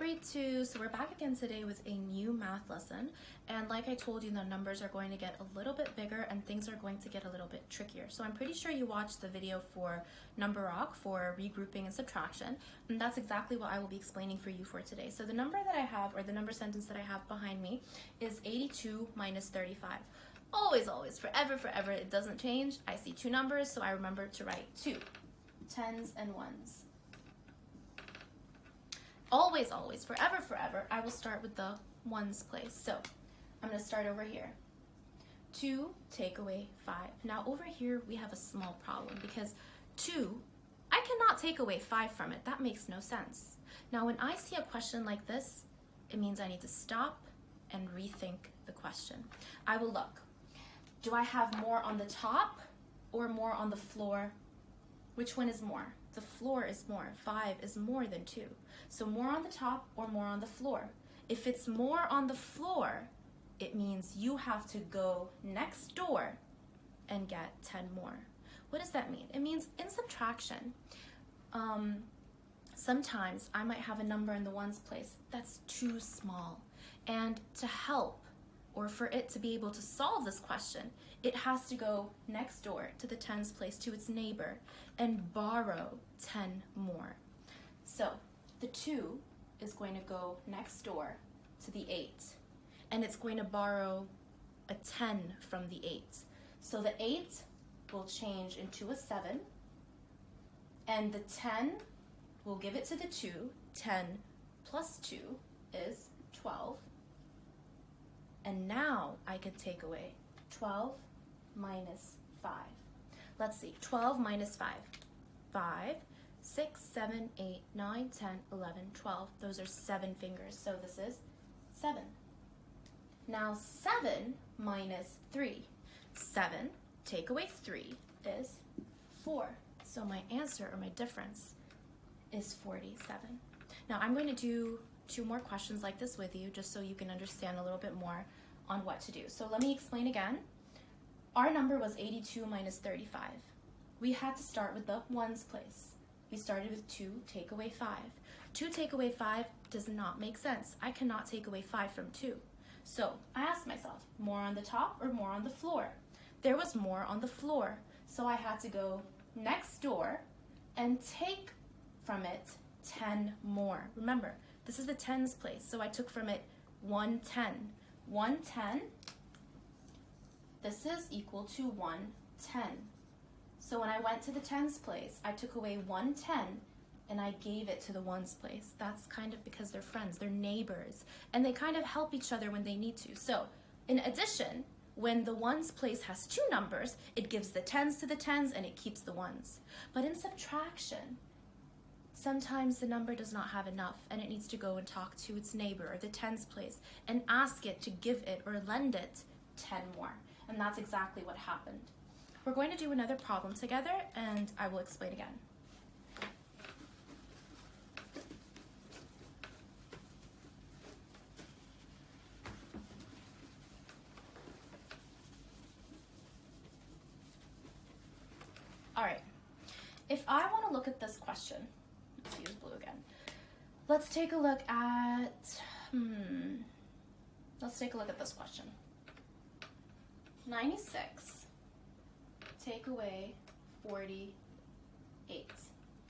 grade 2, so we're back again today with a new math lesson, and like I told you, the numbers are going to get a little bit bigger and things are going to get a little bit trickier. So I'm pretty sure you watched the video for number rock for regrouping and subtraction, and that's exactly what I will be explaining for you for today. So the number that I have, or the number sentence that I have behind me, is 82 minus 35. Always, always, forever, forever, it doesn't change. I see two numbers, so I remember to write two, tens and ones. Always, always, forever, forever, I will start with the ones place. So I'm going to start over here. 2 take away 5. Now over here we have a small problem because 2, I cannot take away 5 from it. That makes no sense. Now when I see a question like this, it means I need to stop and rethink the question. I will look. Do I have more on the top or more on the floor? Which one is more? The floor is more. 5 is more than 2. So more on the top or more on the floor? If it's more on the floor, it means you have to go next door and get 10 more. What does that mean? It means in subtraction, sometimes I might have a number in the ones place that's too small. And to help, or for it to be able to solve this question, it has to go next door to the tens place, to its neighbor, and borrow 10 more. So the 2 is going to go next door to the 8, and it's going to borrow a 10 from the 8. So the 8 will change into a 7, and the 10 will give it to the 2. 10 plus 2 is 12. And now I could take away 12 minus 5. Let's see, 12 minus 5. 5, 6, 7, 8, 9, 10, 11, 12. Those are 7 fingers, so this is 7. Now 7 minus 3. 7, take away 3 is 4. So my answer, or my difference, is 47. Now I'm going to do 2 more questions like this with you, just so you can understand a little bit more on what to do. So let me explain again. Our number was 82 minus 35. We had to start with the ones place. We started with 2 take away 5. 2 take away 5 does not make sense. I cannot take away 5 from 2. So I asked myself, more on the top or more on the floor? There was more on the floor, so I had to go next door and take from it 10 more. Remember, this is the tens place, so I took from it 110. 110, this is equal to 110. So when I went to the tens place, I took away 110 and I gave it to the ones place. That's kind of because they're friends, they're neighbors, and they kind of help each other when they need to. So in addition, when the ones place has 2 numbers, it gives the tens to the tens and it keeps the ones. But in subtraction, sometimes the number does not have enough and it needs to go and talk to its neighbor or the tens place and ask it to give it or lend it 10 more. And that's exactly what happened. We're going to do another problem together and I will explain again. All right, if I want to look at this question, let's use blue again. Let's take a look at, this question. 96, take away 48.